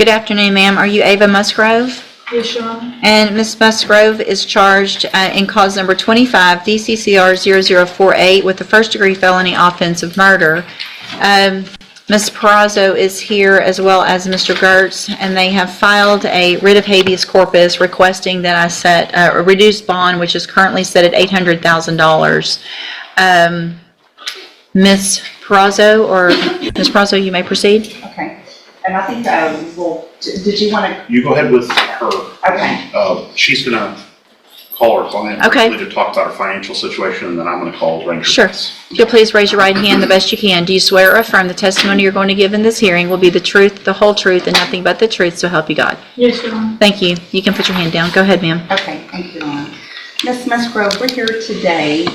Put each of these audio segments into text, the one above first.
Good afternoon, ma'am. Are you Ava Musgrove? Yes, Your Honor. And Ms. Musgrove is charged in cause number 25, DCCR 0048, with the first-degree felony offense of murder. Ms. Perazo is here as well as Mr. Gertz, and they have filed a writ of habeas corpus requesting that I set a reduced bond, which is currently set at $800,000. Ms. Perazo, you may proceed. Okay. And I think did you want to? You go ahead with her. Okay. She's going to call her client Okay. to talk about her financial situation, and then I'm going to call Ranger. Sure. If you'll please raise your right hand the best you can. Do you swear or affirm the testimony you're going to give in this hearing will be the truth, the whole truth, and nothing but the truth, so help you God? Yes, Your Honor. Thank you. You can put your hand down. Go ahead, ma'am. Okay, thank you, Your Honor. Ms. Musgrove, we're here today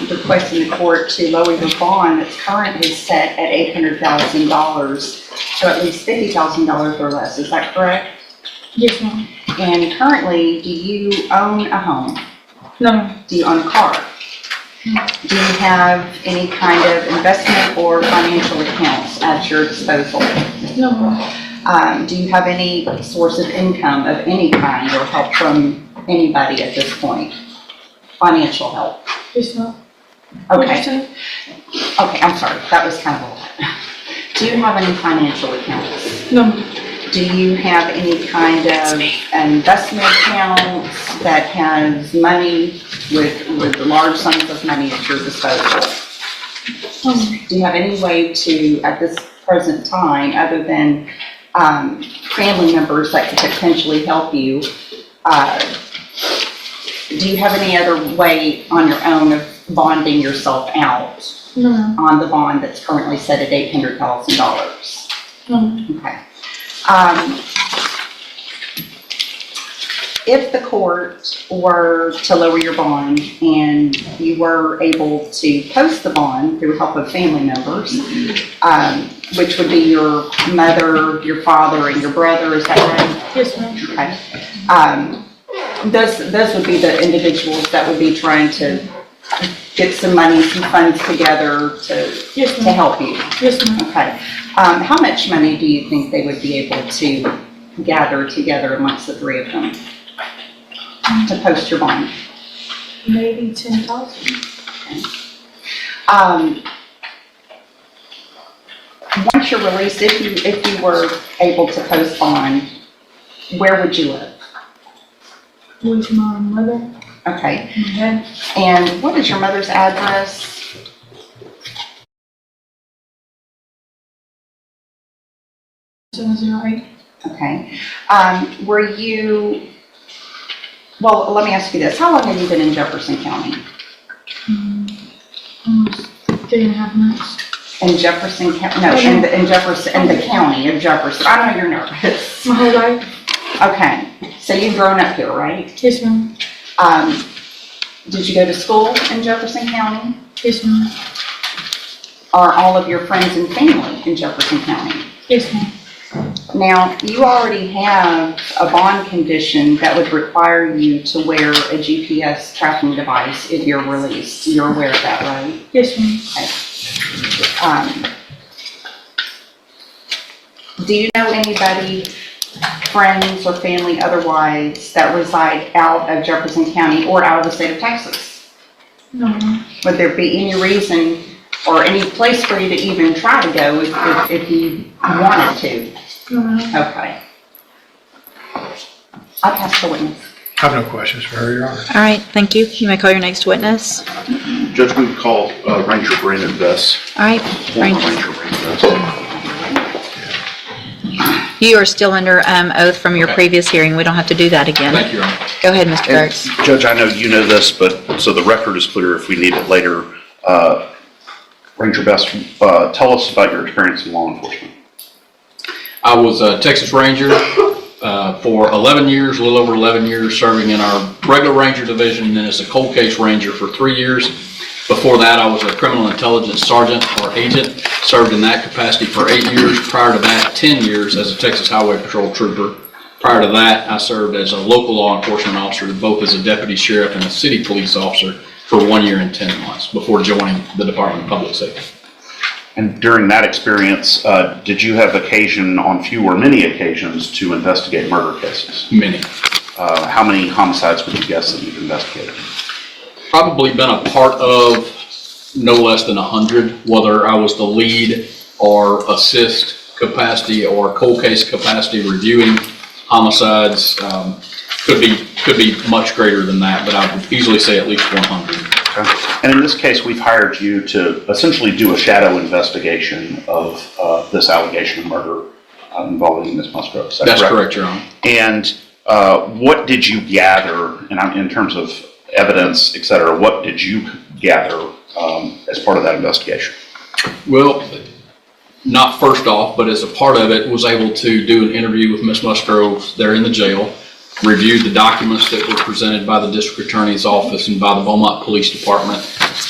requesting the court to lower your bond that's currently set at $800,000 to at least $50,000 or less. Is that correct? Yes, ma'am. And currently, do you own a home? No, ma'am. Do you own a car? No. Do you have any kind of investment or financial accounts at your disposal? No, ma'am. Do you have any source of income of any kind or help from anybody at this point? Financial help? Yes, ma'am. What'd you Okay. say? Okay, I'm sorry. That was kind of a lot. Do you have any financial accounts? No, ma'am. Do you have any kind of investment accounts that has money with large sums of money at your disposal? No, ma'am. Do you have any way to, at this present time, other than family members that could potentially help you, do you have any other way on your own of bonding yourself out No, ma'am. on the bond that's currently set at $800,000? No, ma'am. Okay. If the court were to lower your bond and you were able to post the bond through help of family members, which would be your mother, your father, and your brother, is that right? Yes, ma'am. Okay. Those would be the individuals that would be trying to get some money, some funds together Yes, to ma'am. help you. Yes, ma'am. Okay. How much money do you think they would be able to gather together amongst the three of them to post your bond? Maybe 10,000. Once you're released, if you were able to post bond, where would you live? With my mother, Okay. my dad. And what is your mother's address? 708. Okay. Were you, well, let me ask you this. How long have you been in Jefferson County? Almost 3.5 months. In Jefferson County? No, in Jefferson, in the county of Jefferson. I know you're nervous. My whole life. Okay. So you've grown up here, right? Yes, ma'am. Did you go to school in Jefferson County? Yes, ma'am. Are all of your friends and family in Jefferson County? Yes, ma'am. Now, you already have a bond condition that would require you to wear a GPS tracking device if you're released. You're aware of that, right? Yes, ma'am. Okay. Do you know anybody, friends or family otherwise, that reside out of Jefferson County or out of the state of Texas? No, ma'am. Would there be any reason or any place for you to even try to go if you wanted to? No, ma'am. Okay. I'll pass the witness. I have no questions for her, Your Honor. All right. Thank you. You may call your next witness. Judge, we would call Ranger Brandon Bess. All right. Ranger Ranger. Brandon Bess. You are still under oath from your previous hearing. We don't have to do that again. Thank you, Your Honor. Go ahead, Mr. And Gertz. Judge, I know you know this, but so the record is clear if we need it later. Ranger Bess, tell us about your experience in law enforcement. I was a Texas Ranger for 11 years, a little over 11 years, serving in our regular Ranger division, and then as a cold case Ranger for 3 years. Before that, I was a criminal intelligence sergeant or agent, served in that capacity for 8 years. Prior to that, 10 years as a Texas Highway Patrol trooper. Prior to that, I served as a local law enforcement officer, both as a deputy sheriff and a city police officer for 1 year and 10 months before joining the Department of Public Safety. And during that experience, did you have occasion, on few or many occasions, to investigate murder cases? Many. How many homicides would you guess that you've investigated? Probably been a part of no less than 100, whether I was the lead or assist capacity or cold case capacity reviewing homicides. Could be much greater than that, but I would easily say at least 100. Okay. And in this case, we've hired you to essentially do a shadow investigation of this allegation of murder involving Ms. Musgrove. Is that That's correct, Your Honor. And what did you gather, in terms of evidence, et cetera, what did you gather as part of that investigation? Well, not first off, but as a part of it, was able to do an interview with Ms. Musgrove there in the jail, reviewed the documents that were presented by the district attorney's office and by the Beaumont Police Department,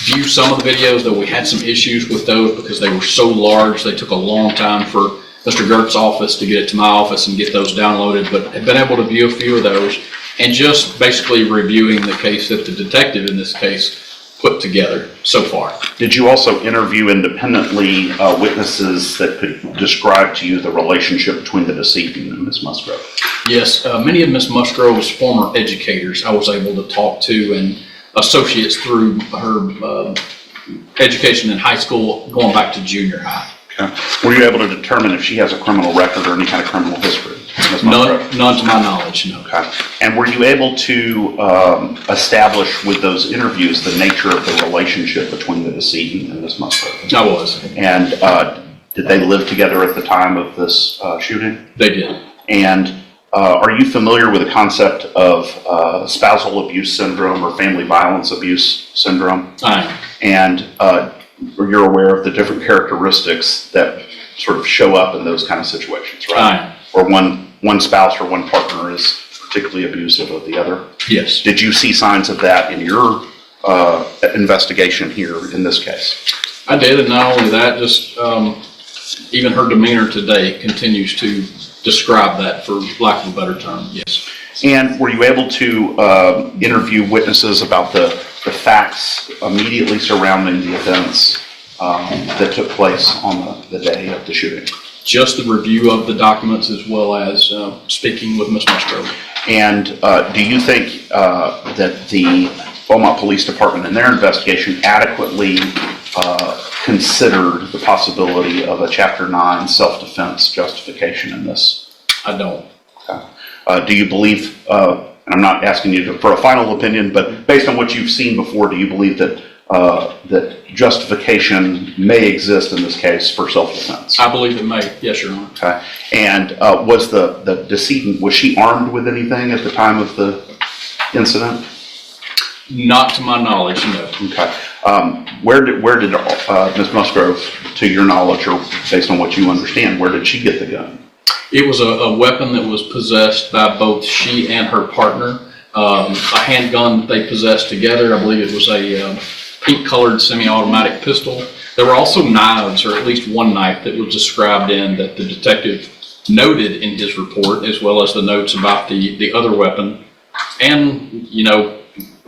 viewed some of the videos, though we had some issues with those because they were so large. They took a long time for Mr. Gert's office to get it to my office and get those downloaded, but have been able to view a few of those and just basically reviewing the case that the detective in this case put together so far. Did you also interview independently witnesses that could describe to you the relationship between the decedent and Ms. Musgrove? Yes, many of Ms. Musgrove's former educators I was able to talk to, and associates through her education in high school going back to junior high. Okay. Were you able to determine if she has a criminal record or any kind of criminal history? Ms. Musgrove? None to my knowledge, no. Okay. And were you able to establish with those interviews the nature of the relationship between the decedent and Ms. Musgrove? I was. And did they live together at the time of this shooting? They did. And are you familiar with the concept of spousal abuse syndrome or family violence abuse syndrome? I am. And you're aware of the different characteristics that sort of show up in those kind of situations, right? I am. Where one spouse or one partner is particularly abusive of the other? Yes. Did you see signs of that in your investigation here in this case? I did, and not only that, just even her demeanor today continues to describe that, for lack of a better term, yes. And were you able to interview witnesses about the facts immediately surrounding the events that took place on the day of the shooting? Just the review of the documents as well as speaking with Ms. Musgrove. And do you think that the Beaumont Police Department in their investigation adequately considered the possibility of a Chapter 9 self-defense justification in this? I don't. Okay. Do you believe, and I'm not asking you for a final opinion, but based on what you've seen before, do you believe that that justification may exist in this case for self-defense? I believe it may, yes, Your Honor. Okay. And was the decedent, was she armed with anything at the time of the incident? Not to my knowledge, no. Okay. Where did Ms. Musgrove, to your knowledge, or based on what you understand, where did she get the gun? It was a weapon that was possessed by both she and her partner. A handgun that they possessed together. I believe it was a pink-colored semi-automatic pistol. There were also knives, or at least one knife that was described in that the detective noted in his report, as well as the notes about the other weapon. And, you know,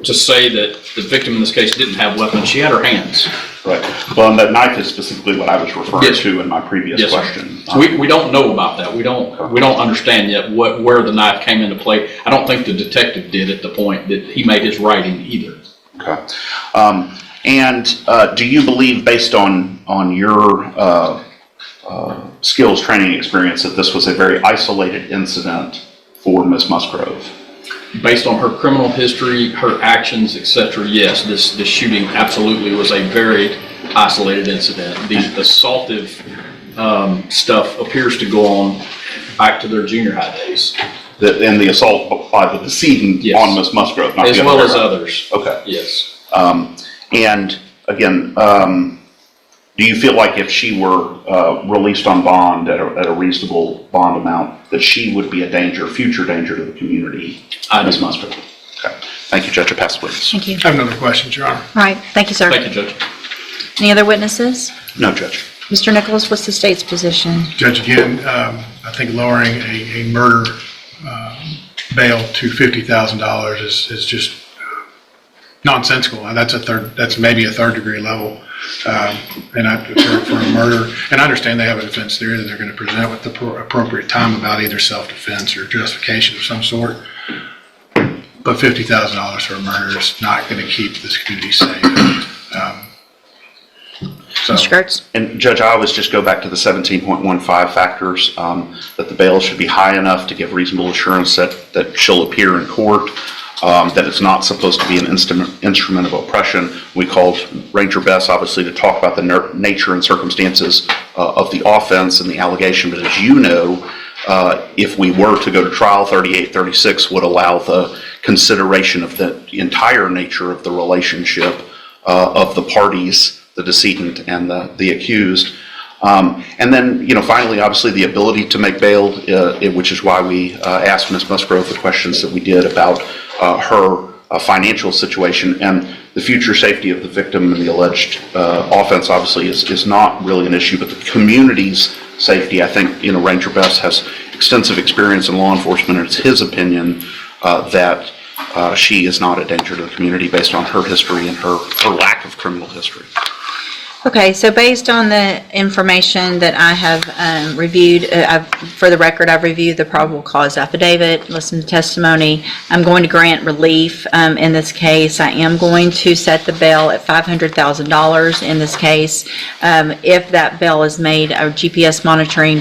to say that the victim in this case didn't have weapons, she had her hands. Right. Well, and that knife is specifically what I was referring Yes. to in my previous Yes, sir. question. So we don't know about that. We don't understand yet where the knife came into play. I don't think the detective did at the point that he made his writing either. Okay. And do you believe, based on your skills, training, experience, that this was a very isolated incident for Ms. Musgrove? Based on her criminal history, her actions, etc., yes, this shooting absolutely was a very isolated incident. The assaultive stuff appears to go on back to their junior high days. And the assault by the decedent Yes. on Ms. Musgrove, not As the well other as way around. others. Okay. Yes. And again, do you feel like if she were released on bond at a reasonable bond amount, that she would be a danger, future danger to the community? Ms. Musgrove. Okay. Thank you, Judge. I pass the witness. Thank you. I have another question, Your Honor. All right, thank you, sir. Thank you, Judge. Any other witnesses? No, Judge. Mr. Nicholas, what's the state's position? Judge, again, I think lowering a murder bail to $50,000 is just nonsensical. And that's maybe a third degree level. for a murder. And I understand they have a defense theory that they're going to present with the appropriate time about either self-defense or justification of some sort. But $50,000 for a murder is not going to keep this community safe. So, Mr. Kurtz? And Judge, I always just go back to the 17.15 factors, that the bail should be high enough to give reasonable assurance that she'll appear in court, that it's not supposed to be an instrument of oppression. We called Ranger Bess, obviously, to talk about the nature and circumstances of the offense and the allegation. But as you know, if we were to go to trial, 3836 would allow the consideration of the entire nature of the relationship of the parties, the decedent and the accused. And then, finally, obviously, the ability to make bail, which is why we asked Ms. Musgrove the questions that we did about her financial situation. And the future safety of the victim and the alleged offense, obviously, is not really an issue, but the community's safety. I think, Ranger Bess has extensive experience in law enforcement, and it's his opinion that she is not a danger to the community based on her history and her lack of criminal history. Okay, so based on the information that I have reviewed, for the record, I've reviewed the probable cause affidavit, listened to testimony. I'm going to grant relief in this case. I am going to set the bail at $500,000 in this case. If that bail is made, our GPS monitoring